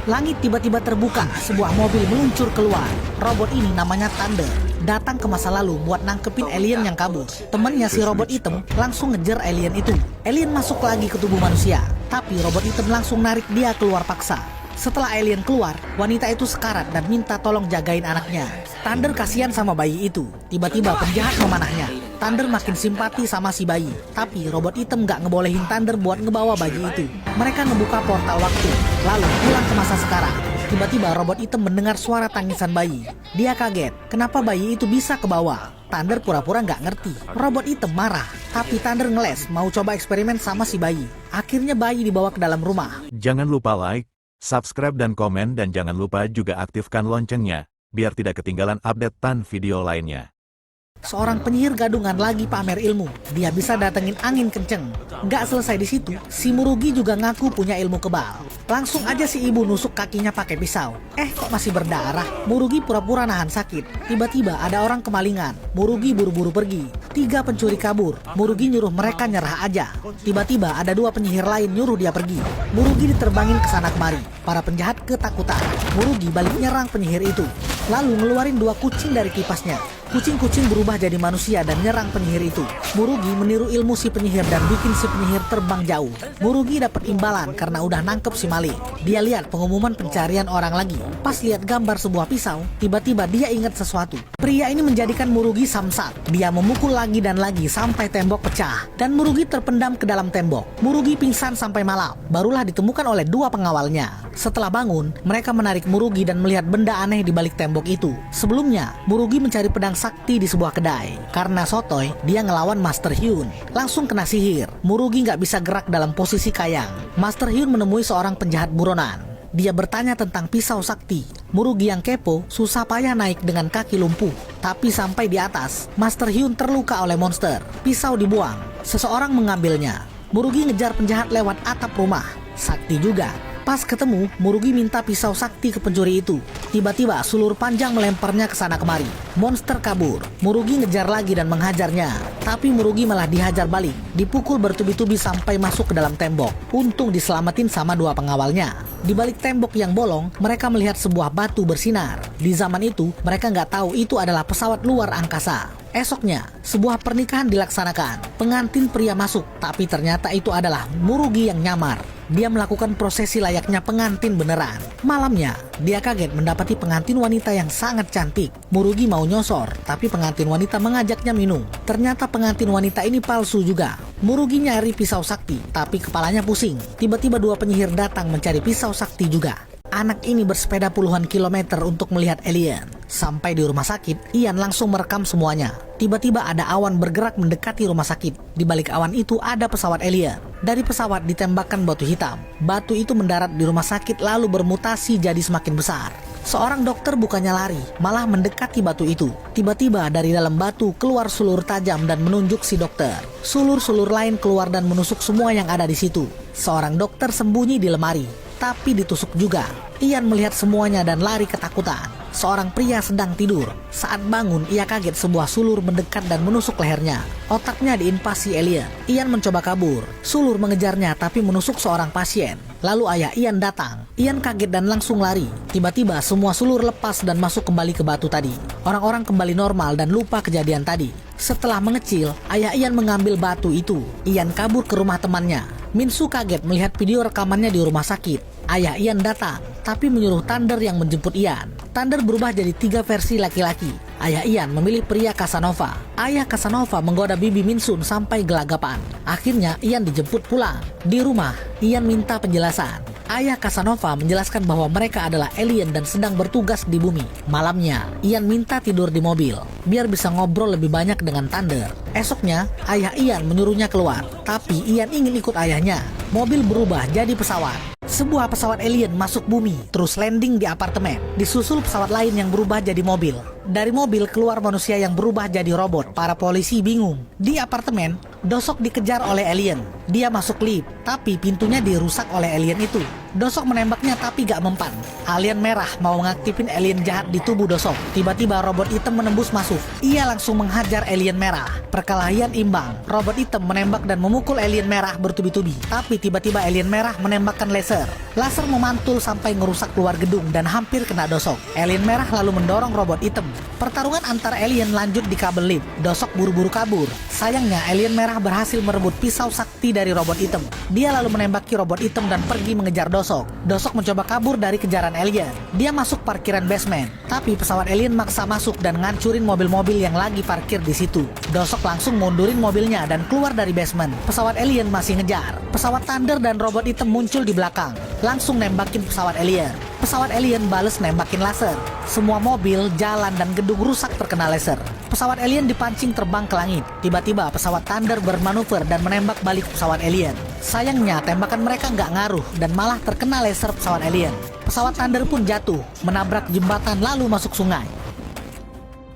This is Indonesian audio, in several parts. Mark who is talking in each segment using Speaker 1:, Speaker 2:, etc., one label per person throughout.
Speaker 1: Langit tiba-tiba terbuka, sebuah mobil meluncur keluar. Robot ini namanya Thunder. Datang ke masa lalu buat nangkepin alien yang kabur. Temennya si robot hitam langsung ngejar alien itu. Alien masuk lagi ke tubuh manusia, tapi robot hitam langsung narik dia keluar paksa. Setelah alien keluar, wanita itu sekarat dan minta tolong jagain anaknya. Thunder kasihan sama bayi itu. Tiba-tiba penjahat memanahnya. Thunder makin simpati sama si bayi, tapi robot hitam gak ngebolehin Thunder buat ngebawa bayi itu. Mereka ngebuka portal waktu, lalu pulang ke masa sekarang. Tiba-tiba robot hitam mendengar suara tangisan bayi. Dia kaget, kenapa bayi itu bisa ke bawah. Thunder pura-pura gak ngerti. Robot hitam marah, tapi Thunder ngeles mau coba eksperimen sama si bayi. Akhirnya bayi dibawa ke dalam rumah.
Speaker 2: Jangan lupa like, subscribe dan komen, dan jangan lupa juga aktifkan loncengnya, biar tidak ketinggalan update tan video lainnya.
Speaker 1: Seorang penyihir gadungan lagi pamer ilmu. Dia bisa datengin angin kenceng. Gak selesai di situ, si Murugi juga ngaku punya ilmu kebal. Langsung aja si ibu nusuk kakinya pakai pisau. Kok masih berdarah? Murugi pura-pura nahan sakit. Tiba-tiba ada orang kemalingan. Murugi buru-buru pergi. 3 pencuri kabur. Murugi nyuruh mereka nyerah aja. Tiba-tiba ada 2 penyihir lain nyuruh dia pergi. Murugi diterbangin ke sana kemari. Para penjahat ketakutan. Murugi balik nyerang penyihir itu, lalu ngeluarin 2 kucing dari kipasnya. Kucing-kucing berubah jadi manusia dan nyerang penyihir itu. Murugi meniru ilmu si penyihir dan bikin si penyihir terbang jauh. Murugi dapat imbalan karena udah nangkep si maling. Dia lihat pengumuman pencarian orang lagi. Pas lihat gambar sebuah pisau, tiba-tiba dia ingat sesuatu. Pria ini menjadikan Murugi samsat. Dia memukul lagi dan lagi sampai tembok pecah, dan Murugi terpendam ke dalam tembok. Murugi pingsan sampai malam, barulah ditemukan oleh 2 pengawalnya. Setelah bangun, mereka menarik Murugi dan melihat benda aneh di balik tembok itu. Sebelumnya, Murugi mencari pedang sakti di sebuah kedai. Karena sotoy, dia ngelawan Master Hyun. Langsung kena sihir. Murugi nggak bisa gerak dalam posisi kayang. Master Hyun menemui seorang penjahat buronan. Dia bertanya tentang pisau sakti. Murugi yang kepo susah payah naik dengan kaki lumpuh. Tapi sampai di atas, Master Hyun terluka oleh monster. Pisau dibuang. Seseorang mengambilnya. Murugi ngejar penjahat lewat atap rumah. Sakti juga. Pas ketemu, Murugi minta pisau sakti ke pencuri itu. Tiba-tiba sulur panjang melemparnya ke sana kemari. Monster kabur. Murugi ngejar lagi dan menghajarnya. Tapi Murugi malah dihajar balik. Dipukul bertubi-tubi sampai masuk ke dalam tembok. Untung diselamatin sama 2 pengawalnya. Di balik tembok yang bolong, mereka melihat sebuah batu bersinar. Di zaman itu, mereka nggak tahu itu adalah pesawat luar angkasa. Esoknya, sebuah pernikahan dilaksanakan. Pengantin pria masuk, tapi ternyata itu adalah Murugi yang nyamar. Dia melakukan prosesi layaknya pengantin beneran. Malamnya, dia kaget mendapati pengantin wanita yang sangat cantik. Murugi mau nyosor, tapi pengantin wanita mengajaknya minum. Ternyata pengantin wanita ini palsu juga. Murugi nyari pisau sakti, tapi kepalanya pusing. Tiba-tiba 2 penyihir datang mencari pisau sakti juga. Anak ini bersepeda puluhan kilometer untuk melihat alien. Sampai di rumah sakit, Ian langsung merekam semuanya. Tiba-tiba ada awan bergerak mendekati rumah sakit. Di balik awan itu ada pesawat alien. Dari pesawat ditembakkan batu hitam. Batu itu mendarat di rumah sakit lalu bermutasi jadi semakin besar. Seorang dokter bukannya lari, malah mendekati batu itu. Tiba-tiba dari dalam batu keluar sulur tajam dan menunjuk si dokter. Sulur-sulur lain keluar dan menusuk semua yang ada di situ. Seorang dokter sembunyi di lemari, tapi ditusuk juga. Ian melihat semuanya dan lari ketakutan. Seorang pria sedang tidur. Saat bangun, ia kaget sebuah sulur mendekat dan menusuk lehernya. Otaknya diinvasi alien. Ian mencoba kabur. Sulur mengejarnya tapi menusuk seorang pasien. Lalu ayah Ian datang. Ian kaget dan langsung lari. Tiba-tiba semua sulur lepas dan masuk kembali ke batu tadi. Orang-orang kembali normal dan lupa kejadian tadi. Setelah mengecil, ayah Ian mengambil batu itu. Ian kabur ke rumah temannya. Minsu kaget melihat video rekamannya di rumah sakit. Ayah Ian datang, tapi menyuruh Thunder yang menjemput Ian. Thunder berubah jadi 3 versi laki-laki. Ayah Ian memilih pria Casanova. Ayah Casanova menggoda bibi Minsun sampai gelagapan. Akhirnya Ian dijemput pulang. Di rumah, Ian minta penjelasan. Ayah Casanova menjelaskan bahwa mereka adalah alien dan sedang bertugas di bumi. Malamnya, Ian minta tidur di mobil, biar bisa ngobrol lebih banyak dengan Thunder. Esoknya, ayah Ian menyuruhnya keluar, tapi Ian ingin ikut ayahnya. Mobil berubah jadi pesawat. Sebuah pesawat alien masuk bumi, terus landing di apartemen. Disusul pesawat lain yang berubah jadi mobil. Dari mobil keluar manusia yang berubah jadi robot. Para polisi bingung. Di apartemen, Dosok dikejar oleh alien. Dia masuk lift, tapi pintunya dirusak oleh alien itu. Dosok menembaknya tapi gak mempan. Alien merah mau ngaktifin alien jahat di tubuh Dosok. Tiba-tiba robot hitam menembus masuk. Ia langsung menghajar alien merah. Perkelahian imbang. Robot hitam menembak dan memukul alien merah bertubi-tubi. Tapi tiba-tiba alien merah menembakkan laser. Laser memantul sampai ngerusak keluar gedung dan hampir kena Dosok. Alien merah lalu mendorong robot hitam. Pertarungan antar alien lanjut di kabel lift. Dosok buru-buru kabur. Sayangnya alien merah berhasil merebut pisau sakti dari robot hitam. Dia lalu menembaki robot hitam dan pergi mengejar Dosok. Dosok mencoba kabur dari kejaran alien. Dia masuk parkiran basement, tapi pesawat alien maksa masuk dan ngancurin mobil-mobil yang lagi parkir di situ. Dosok langsung mundurin mobilnya dan keluar dari basement. Pesawat alien masih ngejar. Pesawat Thunder dan robot hitam muncul di belakang, langsung nembakin pesawat alien. Pesawat alien bales nembakin laser. Semua mobil, jalan, dan gedung rusak terkena laser. Pesawat alien dipancing terbang ke langit. Tiba-tiba pesawat Thunder bermanuver dan menembak balik pesawat alien. Sayangnya tembakan mereka nggak ngaruh dan malah terkena laser pesawat alien. Pesawat Thunder pun jatuh, menabrak jembatan lalu masuk sungai.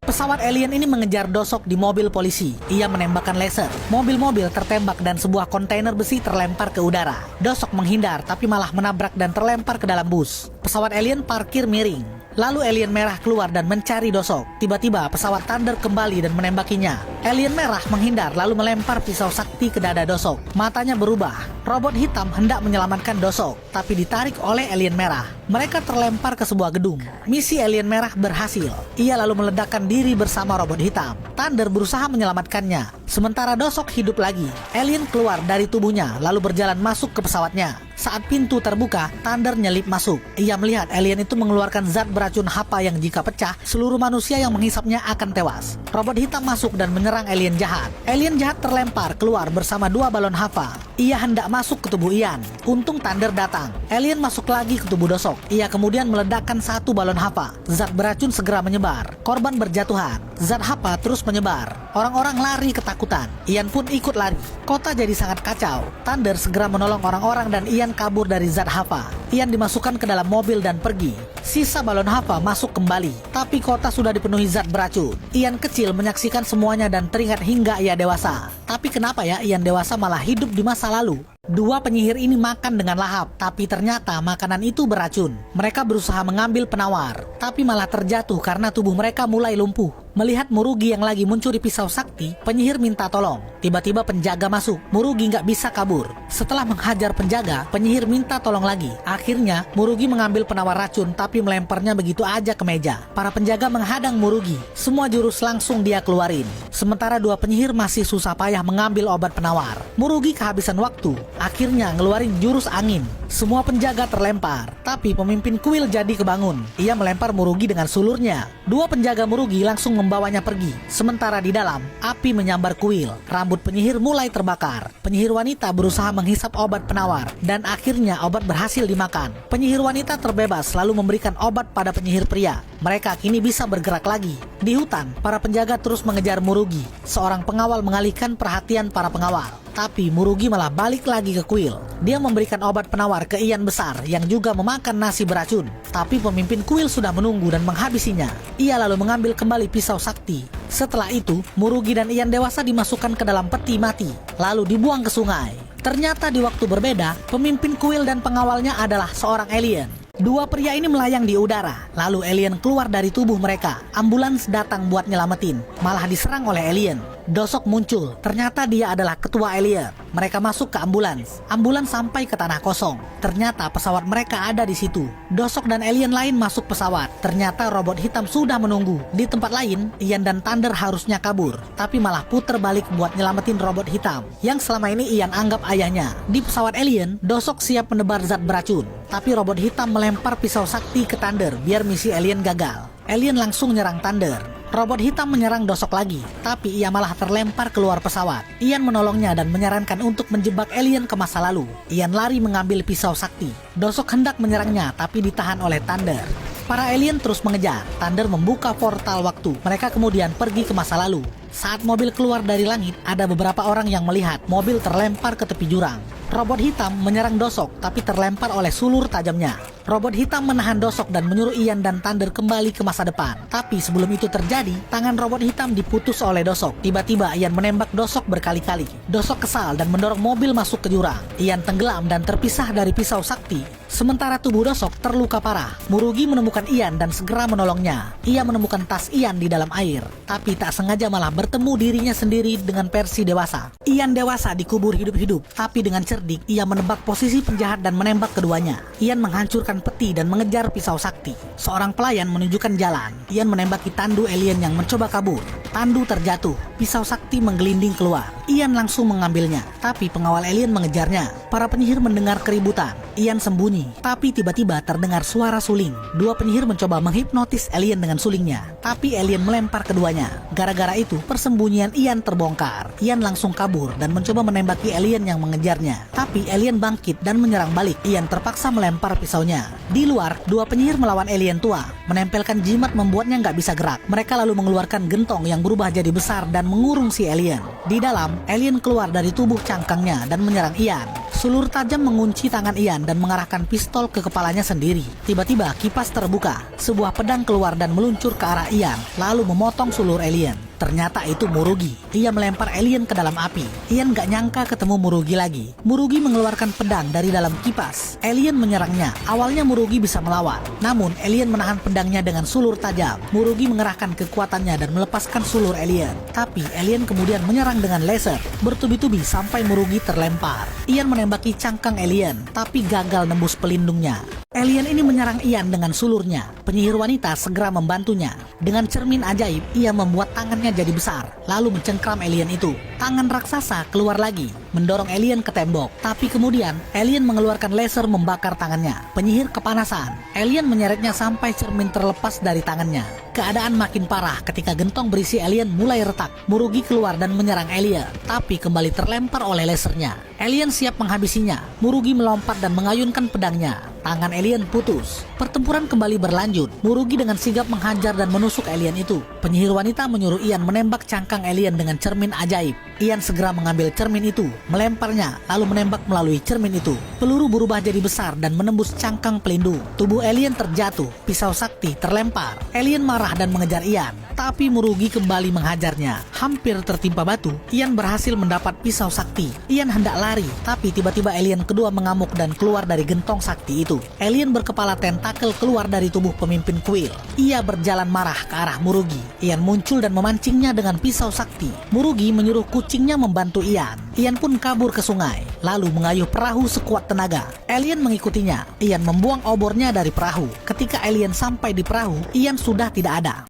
Speaker 1: Pesawat alien ini mengejar Dosok di mobil polisi. Ia menembakkan laser. Mobil-mobil tertembak dan sebuah kontainer besi terlempar ke udara. Dosok menghindar tapi malah menabrak dan terlempar ke dalam bus. Pesawat alien parkir miring. Lalu alien merah keluar dan mencari Dosok. Tiba-tiba pesawat Thunder kembali dan menembakinya. Alien merah menghindar lalu melempar pisau sakti ke dada Dosok. Matanya berubah. Robot hitam hendak menyelamatkan Dosok, tapi ditarik oleh alien merah. Mereka terlempar ke sebuah gedung. Misi alien merah berhasil. Ia lalu meledakkan diri bersama robot hitam. Thunder berusaha menyelamatkannya. Sementara Dosok hidup lagi. Alien keluar dari tubuhnya lalu berjalan masuk ke pesawatnya. Saat pintu terbuka, Thunder nyelip masuk. Ia melihat alien itu mengeluarkan zat beracun HAPA yang jika pecah, seluruh manusia yang menghisapnya akan tewas. Robot hitam masuk dan menyerang alien jahat. Alien jahat terlempar keluar bersama 2 balon HAPA. Ia hendak masuk ke tubuh Ian. Untung Thunder datang. Alien masuk lagi ke tubuh Dosok. Ia kemudian meledakkan 1 balon HAPA. Zat beracun segera menyebar. Korban berjatuhan. Zat HAPA terus menyebar. Orang-orang lari ketakutan. Ian pun ikut lari. Kota jadi sangat kacau. Thunder segera menolong orang-orang dan Ian kabur dari zat HAPA. Ian dimasukkan ke dalam mobil dan pergi. Sisa balon HAPA masuk kembali. Tapi kota sudah dipenuhi zat beracun. Ian kecil menyaksikan semuanya dan teringat hingga ia dewasa. Tapi kenapa ya Ian dewasa malah hidup di masa lalu? 2 penyihir ini makan dengan lahap, tapi ternyata makanan itu beracun. Mereka berusaha mengambil penawar, tapi malah terjatuh karena tubuh mereka mulai lumpuh. Melihat Murugi yang lagi mencuri pisau sakti, penyihir minta tolong. Tiba-tiba penjaga masuk. Murugi nggak bisa kabur. Setelah menghajar penjaga, penyihir minta tolong lagi. Akhirnya, Murugi mengambil penawar racun tapi melemparnya begitu aja ke meja. Para penjaga menghadang Murugi. Semua jurus langsung dia keluarin. Sementara 2 penyihir masih susah payah mengambil obat penawar. Murugi kehabisan waktu. Akhirnya ngeluarin jurus angin. Semua penjaga terlempar. Tapi pemimpin kuil jadi kebangun. Ia melempar Murugi dengan sulurnya. 2 penjaga Murugi langsung membawanya pergi. Sementara di dalam, api menyambar kuil. Rambut penyihir mulai terbakar. Penyihir wanita berusaha menghisap obat penawar. Dan akhirnya obat berhasil dimakan. Penyihir wanita terbebas lalu memberikan obat pada penyihir pria. Mereka kini bisa bergerak lagi. Di hutan, para penjaga terus mengejar Murugi. Seorang pengawal mengalihkan perhatian para pengawal. Tapi Murugi malah balik lagi ke kuil. Dia memberikan obat penawar ke Ian besar yang juga memakan nasi beracun. Tapi pemimpin kuil sudah menunggu dan menghabisinya. Ia lalu mengambil kembali pisau sakti. Setelah itu, Murugi dan Ian dewasa dimasukkan ke dalam peti mati, lalu dibuang ke sungai. Ternyata di waktu berbeda, pemimpin kuil dan pengawalnya adalah seorang alien. 2 pria ini melayang di udara, lalu alien keluar dari tubuh mereka. Ambulans datang buat nyelamatin, malah diserang oleh alien. Dosok muncul, ternyata dia adalah ketua alien. Mereka masuk ke ambulans. Ambulans sampai ke tanah kosong. Ternyata pesawat mereka ada di situ. Dosok dan alien lain masuk pesawat. Ternyata robot hitam sudah menunggu. Di tempat lain, Ian dan Thunder harusnya kabur, tapi malah puter balik buat nyelamatin robot hitam yang selama ini Ian anggap ayahnya. Di pesawat alien, Dosok siap menebar zat beracun, tapi robot hitam melempar pisau sakti ke Thunder biar misi alien gagal. Alien langsung nyerang Thunder. Robot hitam menyerang Dosok lagi, tapi ia malah terlempar keluar pesawat. Ian menolongnya dan menyarankan untuk menjebak alien ke masa lalu. Ian lari mengambil pisau sakti. Dosok hendak menyerangnya, tapi ditahan oleh Thunder. Para alien terus mengejar. Thunder membuka portal waktu. Mereka kemudian pergi ke masa lalu. Saat mobil keluar dari langit, ada beberapa orang yang melihat mobil terlempar ke tepi jurang. Robot hitam menyerang Dosok, tapi terlempar oleh sulur tajamnya. Robot hitam menahan Dosok dan menyuruh Ian dan Thunder kembali ke masa depan. Tapi sebelum itu terjadi, tangan robot hitam diputus oleh Dosok. Tiba-tiba Ian menembak Dosok berkali-kali. Dosok kesal dan mendorong mobil masuk ke jurang. Ian tenggelam dan terpisah dari pisau sakti. Sementara tubuh Dosok terluka parah, Murugi menemukan Ian dan segera menolongnya. Ia menemukan tas Ian di dalam air, tapi tak sengaja malah bertemu dirinya sendiri dengan versi dewasa. Ian dewasa dikubur hidup-hidup, tapi dengan cerdik ia menebak posisi penjahat dan menembak keduanya. Ian menghancurkan peti dan mengejar pisau sakti. Seorang pelayan menunjukkan jalan. Ian menembaki tandu alien yang mencoba kabur. Tandu terjatuh, pisau sakti menggelinding keluar. Ian langsung mengambilnya, tapi pengawal alien mengejarnya. Para penyihir mendengar keributan. Ian sembunyi, tapi tiba-tiba terdengar suara suling. Dua penyihir mencoba menghipnotis alien dengan sulingnya, tapi alien melempar keduanya. Gara-gara itu, persembunyian Ian terbongkar. Ian langsung kabur dan mencoba menembaki alien yang mengejarnya. Tapi alien bangkit dan menyerang balik. Ian terpaksa melempar pisaunya. Di luar, dua penyihir melawan alien tua. Menempelkan jimat membuatnya nggak bisa gerak. Mereka lalu mengeluarkan gentong yang berubah jadi besar dan mengurung si alien. Di dalam, alien keluar dari tubuh cangkangnya dan menyerang Ian. Sulur tajam mengunci tangan Ian dan mengarahkan pistol ke kepalanya sendiri. Tiba-tiba kipas terbuka. Sebuah pedang keluar dan meluncur ke arah Ian, lalu memotong sulur alien. Ternyata itu Murugi. Ia melempar alien ke dalam api. Ian gak nyangka ketemu Murugi lagi. Murugi mengeluarkan pedang dari dalam kipas. Alien menyerangnya. Awalnya Murugi bisa melawan. Namun alien menahan pedangnya dengan sulur tajam. Murugi mengerahkan kekuatannya dan melepaskan sulur alien. Tapi alien kemudian menyerang dengan laser. Bertubi-tubi sampai Murugi terlempar. Ian menembaki cangkang alien, tapi gagal nembus pelindungnya. Alien ini menyerang Ian dengan sulurnya. Penyihir wanita segera membantunya. Dengan cermin ajaib, ia membuat tangannya jadi besar, lalu mencengkram alien itu. Tangan raksasa keluar lagi, mendorong alien ke tembok. Tapi kemudian, alien mengeluarkan laser membakar tangannya. Penyihir kepanasan. Alien menyeretnya sampai cermin terlepas dari tangannya. Keadaan makin parah ketika gentong berisi alien mulai retak. Murugi keluar dan menyerang alien, tapi kembali terlempar oleh lasernya. Alien siap menghabisinya. Murugi melompat dan mengayunkan pedangnya. Tangan alien putus. Pertempuran kembali berlanjut. Murugi dengan sigap menghajar dan menusuk alien itu. Penyihir wanita menyuruh Ian menembak cangkang alien dengan cermin ajaib. Ian segera mengambil cermin itu, melemparnya, lalu menembak melalui cermin itu. Peluru berubah jadi besar dan menembus cangkang pelindung. Tubuh alien terjatuh. Pisau sakti terlempar. Alien marah dan mengejar Ian, tapi Murugi kembali menghajarnya. Hampir tertimpa batu, Ian berhasil mendapat pisau sakti. Ian hendak lari, tapi tiba-tiba alien kedua mengamuk dan keluar dari gentong sakti itu. Alien berkepala tentakel keluar dari tubuh pemimpin kuil. Ia berjalan marah ke arah Murugi. Ian muncul dan memancingnya dengan pisau sakti. Murugi menyuruh kucingnya membantu Ian. Ian pun kabur ke sungai, lalu mengayuh perahu sekuat tenaga. Alien mengikutinya. Ian membuang obornya dari perahu. Ketika alien sampai di perahu, Ian sudah tidak ada.